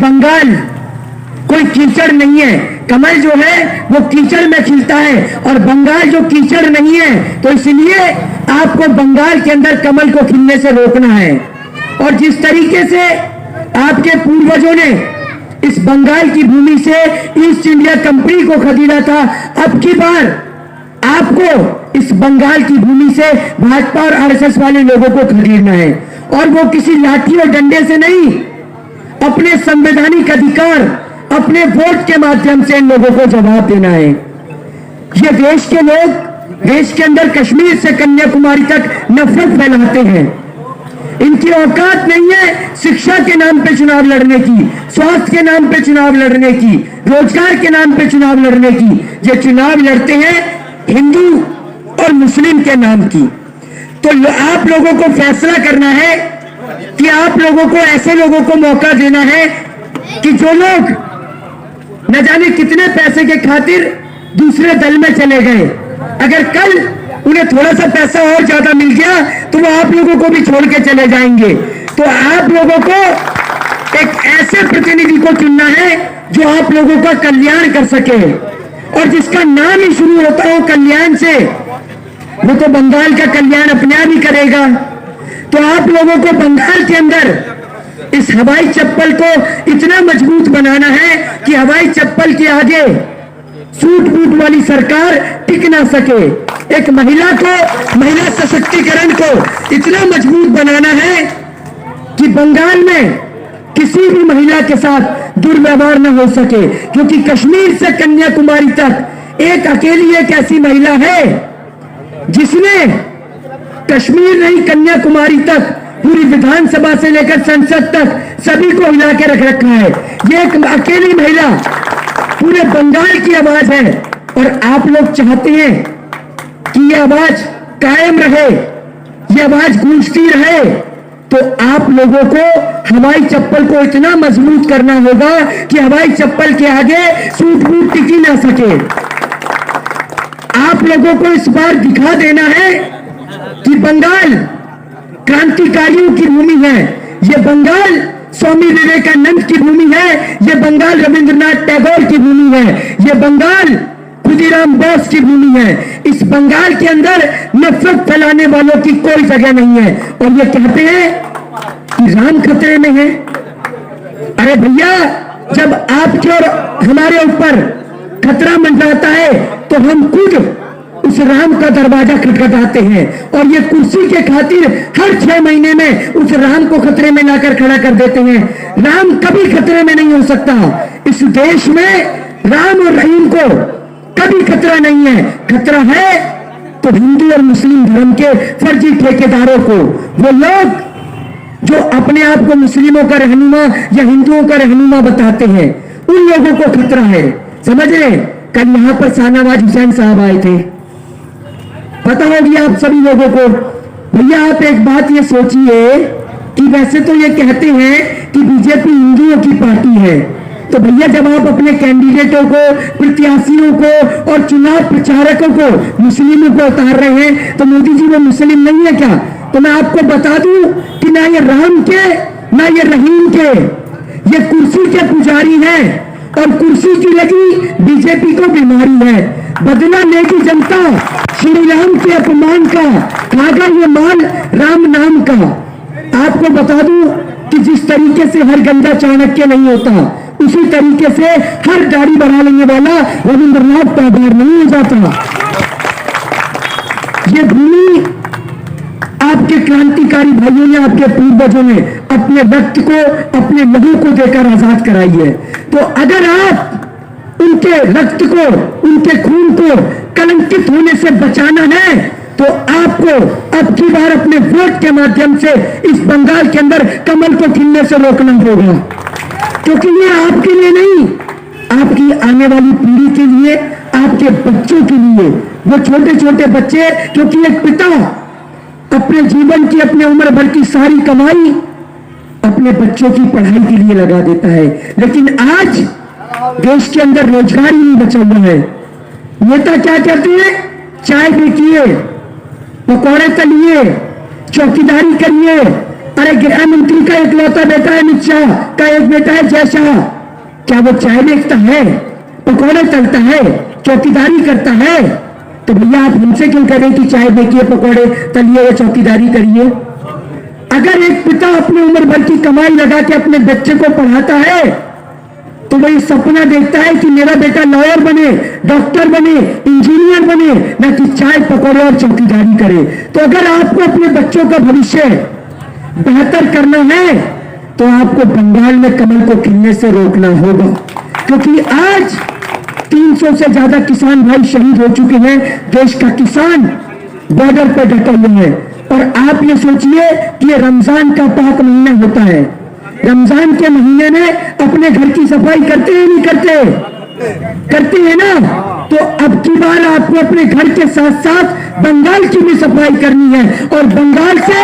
बंगाल कोई कीचड़ नहीं है। कमल जो है वो कीचड़ में खिलता है और बंगाल जो कीचड़ नहीं है, तो इसलिए आपको बंगाल के अंदर कमल को खिलने से रोकना है। और जिस तरीके से आपके पूर्वजों ने इस बंगाल की भूमि से ईस्ट इंडिया कंपनी को खरीदा था, अब की बार आपको इस बंगाल की भूमि से भाजपा और आरएसएस वाले लोगों को खरीदना है, और वो किसी लाठी और डंडे से नहीं, अपने संवैधानिक अधिकार, अपने वोट के माध्यम से इन लोगों को जवाब देना है। ये देश के लोग देश के अंदर कश्मीर से कन्याकुमारी तक नफरत फैलाते हैं। इनकी औकात नहीं है शिक्षा के नाम पे चुनाव लड़ने की, स्वास्थ्य के नाम पे चुनाव लड़ने की, रोजगार के नाम पे चुनाव लड़ने की। जो चुनाव लड़ते हैं हिंदू और मुस्लिम के नाम की। तो आप लोगों को फैसला करना है कि आप लोगों को ऐसे लोगों को मौका देना है कि जो लोग न जाने कितने पैसे के खातिर दूसरे दल में चले गए, अगर कल उन्हें थोड़ा सा पैसा और ज्यादा मिल गया तो वो आप लोगों को भी छोड़ के चले जाएंगे। तो आप लोगों को एक ऐसे प्रतिनिधि को चुनना है जो आप लोगों का कल्याण कर सके, और जिसका नाम ही शुरू होता हो कल्याण से, वो तो बंगाल का कल्याण अपने आप ही करेगा। तो आप लोगों को बंगाल के अंदर इस हवाई चप्पल को इतना मजबूत बनाना है कि हवाई चप्पल के आगे सूट बूट वाली सरकार टिक ना सके। एक महिला को, महिला सशक्तिकरण को इतना मजबूत बनाना है कि बंगाल में किसी भी महिला के साथ दुर्व्यवहार न हो सके, क्योंकि कश्मीर से कन्याकुमारी तक एक अकेली एक ऐसी महिला है जिसने कश्मीर नहीं कन्याकुमारी तक पूरी विधानसभा से लेकर संसद तक सभी को हिला के रख रखा है। ये एक अकेली महिला पूरे बंगाल की आवाज है, और आप लोग चाहते हैं कि ये आवाज कायम रहे, ये आवाज गूंजती रहे। तो आप लोगों को हवाई चप्पल को इतना मजबूत करना होगा कि हवाई चप्पल के आगे सूट बूट टिकी ना सके। आप लोगों को इस बार दिखा देना है कि बंगाल क्रांतिकारियों की भूमि है, ये बंगाल स्वामी विवेकानंद की भूमि है, ये बंगाल रविंद्रनाथ टैगोर की भूमि है, ये बंगाल खुदीराम बोस की भूमि है। इस बंगाल के अंदर नफरत फैलाने वालों की कोई जगह नहीं है। और ये कहते हैं कि राम खतरे में है। अरे भैया, जब आपके और हमारे ऊपर खतरा मंडराता है तो हम खुद उस राम का दरवाजा खटखटाते हैं, और ये कुर्सी के खातिर हर 6 महीने में उस राम को खतरे में लाकर खड़ा कर देते हैं। राम कभी खतरे में नहीं हो सकता। इस देश में राम और रहीम को कभी खतरा नहीं है। खतरा है तो हिंदू और मुस्लिम धर्म के फर्जी ठेकेदारों को, वो लोग जो अपने आप को मुस्लिमों का रहनुमा या हिंदुओं का रहनुमा बताते हैं, उन लोगों को खतरा है। समझ रहे? कल यहां पर शाहनवाज हुसैन साहब आए थे, पता होगी आप सभी लोगों को। भैया आप एक बात ये सोचिए कि वैसे तो ये कहते हैं कि बीजेपी हिंदुओं की पार्टी है, तो भैया जब आप अपने कैंडिडेटों को, प्रत्याशियों को और चुनाव प्रचारकों को मुस्लिमों को उतार रहे हैं, तो मोदी जी वो मुस्लिम नहीं है क्या? तो मैं आपको बता दूं कि ना ये राम के ना ये रहीम के, ये कुर्सी के पुजारी हैं, और कुर्सी की लगी बीजेपी को बीमारी है। बदला लेगी जनता श्री राम के अपमान का, खागा ये माल राम नाम का। आपको बता दूं कि जिस तरीके से हर गंदा चाणक्य नहीं होता, उसी तरीके से हर दाढ़ी बढ़ा लेने वाला रविंद्रनाथ टैगोर नहीं हो जाता। ये भूमि आपके क्रांतिकारी भाइयों ने, आपके पूर्वजों ने अपने रक्त को, अपने लहू को देकर आजाद कराई है। तो अगर आप उनके रक्त को, उनके खून को कलंकित होने से बचाना है, तो आपको अब की बार अपने वोट के माध्यम से इस बंगाल के अंदर कमल को खिलने से रोकना होगा। क्योंकि ये आपके लिए नहीं, आपकी आने वाली पीढ़ी के लिए, आपके बच्चों के लिए, वो छोटे छोटे बच्चे, क्योंकि एक पिता अपने जीवन की, अपने उम्र भर की सारी कमाई अपने बच्चों की पढ़ाई के लिए लगा देता है, लेकिन आज देश के अंदर रोजगार ही नहीं बचा हुआ है। नेता क्या करते हैं? चाय बेचिए, पकौड़े तलिए, चौकीदारी करिए, अरे गृह मंत्री का इकलौता बेटा है अमित शाह का, एक बेटा है जय शाह। क्या वो चाय बेचता है, पकौड़े तलता है, चौकीदारी करता है? तो भैया आप हमसे क्यों करें कि चाय बेचिए, पकौड़े तलिए या चौकीदारी करिए? अगर एक पिता अपनी उम्र भर की कमाई लगा के अपने बच्चे को पढ़ाता है तो वही सपना देखता है कि मेरा बेटा लॉयर बने, डॉक्टर बने, इंजीनियर बने, न कि चाय पकौड़े और चौकीदारी करे। तो अगर आपको अपने बच्चों का भविष्य बेहतर करना है तो आपको बंगाल में कमल को खिलने से रोकना होगा, क्योंकि आज 300 से ज्यादा किसान भाई शहीद हो चुके हैं। देश का किसान बॉर्डर पर डटा हुआ है। और आप ये सोचिए कि ये रमजान का पाक महीना होता है, रमजान के महीने में अपने घर की सफाई करते हैं नहीं करते? करते हैं ना। तो अब की बार आपको अपने घर के साथ साथ बंगाल की भी सफाई करनी है, और बंगाल से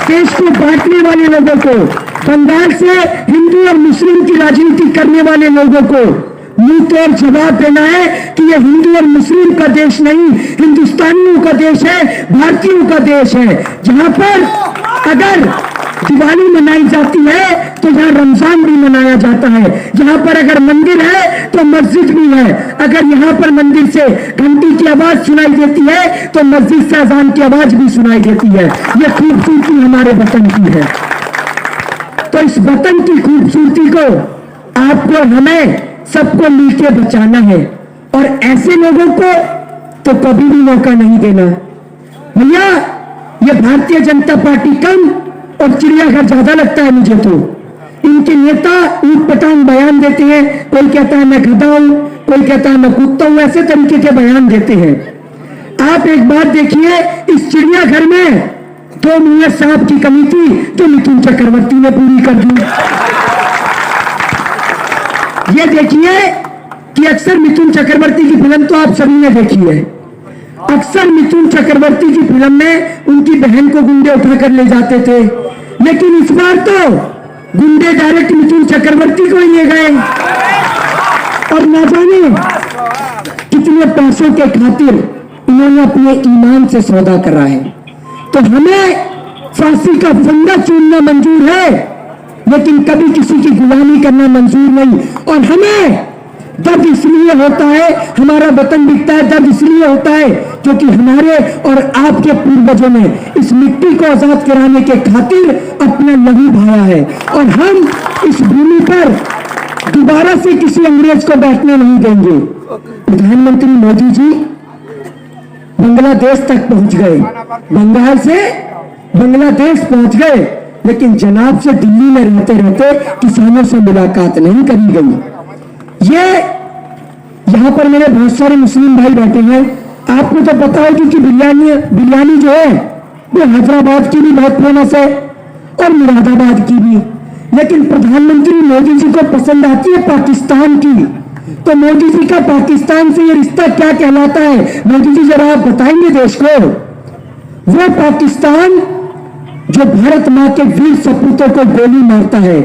देश को बांटने वाले लोगों को, बंगाल से हिंदू और मुस्लिम की राजनीति करने वाले लोगों को मुंह तोड़ जवाब देना है कि यह हिंदू और मुस्लिम का देश नहीं, हिंदुस्तानियों का देश है, भारतीयों का देश है। जहां पर अगर दिवाली मनाई जाती है तो यहाँ रमजान भी मनाया जाता है। यहाँ पर अगर मंदिर है तो मस्जिद भी है। अगर यहाँ पर मंदिर से घंटी की आवाज सुनाई देती है तो मस्जिद से अजान की आवाज भी सुनाई देती है। ये खूबसूरती हमारे वतन की है। तो इस वतन की खूबसूरती को आपको, हमें सबको मिलकर बचाना है, और ऐसे लोगों को तो कभी भी मौका नहीं देना। भैया ये भारतीय जनता पार्टी कम और चिड़ियाघर ज्यादा लगता है मुझे। तो इनके नेता ऊट पटांग बयान देते हैं, कोई कहता है मैं गधा हूं, कोई कहता है मैं कुत्ता हूं, ऐसे तरीके के बयान देते हैं। आप एक बात देखिए, इस चिड़ियाघर में 2 मुंह सांप की कमी थी जो मिथुन चक्रवर्ती ने पूरी कर दी। ये देखिए कि अक्सर मिथुन चक्रवर्ती की फिल्म तो आप सभी ने देखी है। अक्सर मिथुन चक्रवर्ती की फिल्म में उनकी बहन को गुंडे उठाकर ले जाते थे, लेकिन इस बार तो गुंडे डायरेक्ट मिथुन चक्रवर्ती को ही ले गए। और ना जाने कितने पैसों के खातिर उन्होंने अपने ईमान से सौदा करा है। तो हमें फांसी का फंदा चूमना मंजूर है, लेकिन कभी किसी की गुलामी करना मंजूर नहीं। और हमें दर्द इसलिए होता है, हमारा वतन बिकता है, दर्द इसलिए होता है क्योंकि हमारे और आपके पूर्वजों ने इस मिट्टी को आजाद कराने के खातिर अपना लहू बहाया है। और हम इस भूमि पर दोबारा से किसी अंग्रेज को बैठने नहीं देंगे। प्रधानमंत्री मोदी जी बांग्लादेश तक पहुंच गए, बंगाल से बांग्लादेश पहुंच गए, लेकिन जनाब से दिल्ली में रहते रहते किसानों से मुलाकात नहीं करी गई। ये यहाँ पर मेरे बहुत सारे मुस्लिम भाई बैठे हैं। आपको तो पता होगी कि बिरयानी जो है वो हैदराबाद की भी बहुत फेमस है और मुरादाबाद की भी, लेकिन प्रधानमंत्री मोदी जी को पसंद आती है पाकिस्तान की। तो मोदी जी का पाकिस्तान से ये रिश्ता क्या कहलाता है? मोदी जी जरा आप बताएंगे देश को। वो पाकिस्तान जो भारत मां के वीर सपूतों को गोली मारता है,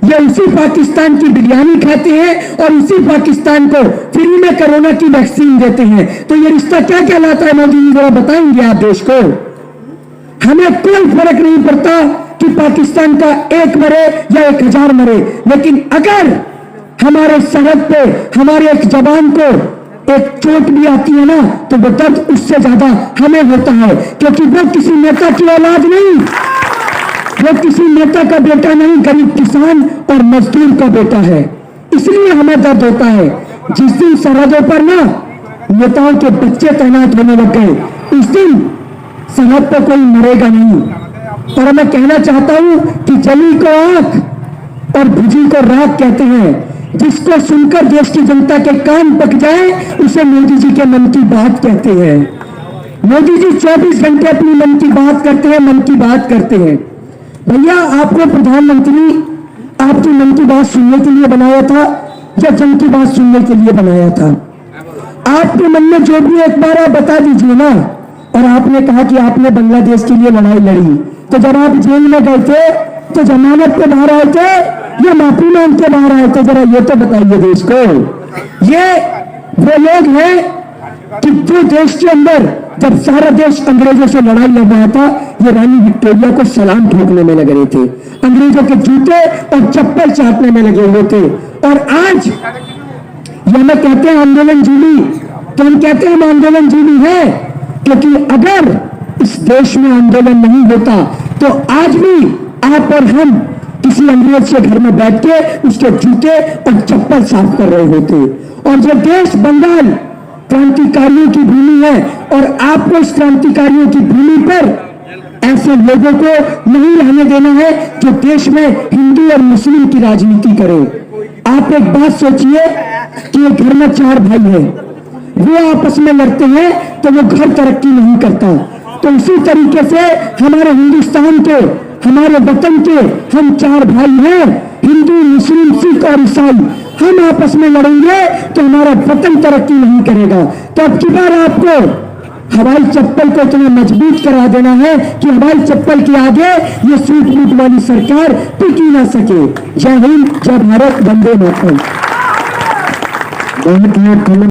ये उसी पाकिस्तान की बिरयानी खाते हैं और उसी पाकिस्तान को फ्री में कोरोना की वैक्सीन देते हैं। तो ये रिश्ता क्या कहलाता है? मोदी जी जरा बताएंगे आप देश को। हमें कोई फर्क नहीं पड़ता कि पाकिस्तान का 1 मरे या 1000 मरे, लेकिन अगर हमारे सरहद पे हमारे एक जवान को एक चोट भी आती है ना, तो वो दर्द उससे ज्यादा हमें होता है, क्योंकि वो किसी नेता की औलाद नहीं, वो किसी नेता का बेटा नहीं, गरीब किसान और मजदूर का बेटा है। इसलिए हमें दर्द होता है। जिस दिन सरहदों पर ना नेताओं के बच्चे तैनात होने लग गए, उस दिन सरहद पर कोई मरेगा नहीं। और मैं कहना चाहता हूं कि जली को आंख और भुजी को राख कहते हैं। जिसको सुनकर देश की जनता के कान पक जाए उसे मोदी जी के मन की बात कहते हैं। मोदी जी 24 घंटे अपनी मन की बात करते हैं, मन की बात करते हैं। भैया आपको प्रधानमंत्री आपकी मन की बात सुनने के लिए बनाया था या जन की बात सुनने के लिए बनाया था? आपके मन में जो भी एक बार आप बता दीजिए ना। और आपने कहा कि आपने बांग्लादेश के लिए लड़ाई लड़ी, तो जब आप जेल में गए थे तो जमानत पे बाहर आए थे या माफी मांग के बाहर आए थे? जरा ये तो बताइए देश को। ये वो लोग हैं कि जो देश के अंदर जब सारा देश अंग्रेजों से लड़ाई लड़ रहा था, ये रानी विक्टोरिया को सलाम ठोकने में लग रहे थे, अंग्रेजों के जूते और चप्पल चाटने में लगे हुए थे। और आज ये हमें कहते हैं आंदोलन जूली, तो हम कहते हैं हम आंदोलन जूली है, क्योंकि अगर इस देश में आंदोलन नहीं होता तो आज भी आप और हम किसी अंग्रेज के घर में बैठ के उसके जूते और चप्पल साफ कर रहे होते। और जो देश बंगाल क्रांतिकारियों की भूमि है, और आपको इस क्रांतिकारियों की भूमि पर ऐसे लोगों को नहीं रहने देना है जो देश में हिंदू और मुस्लिम की राजनीति करे। आप एक बात सोचिए कि एक घर में 4 भाई हैं, वो आपस में लड़ते हैं तो वो घर तरक्की नहीं करता। तो उसी तरीके से हमारे हिंदुस्तान के, हमारे वतन के हम 4 भाई हैं, हिंदू, मुस्लिम, सिख और ईसाई। हम आपस में लड़ेंगे तो हमारा वतन तरक्की नहीं करेगा। तो अब की बार आपको हवाई चप्पल को इतना मजबूत करा देना है कि हवाई चप्पल के आगे ये सूट बूट वाली सरकार टिक ही ना सके। जय हिंद, जय भारत, वंदे मातरम।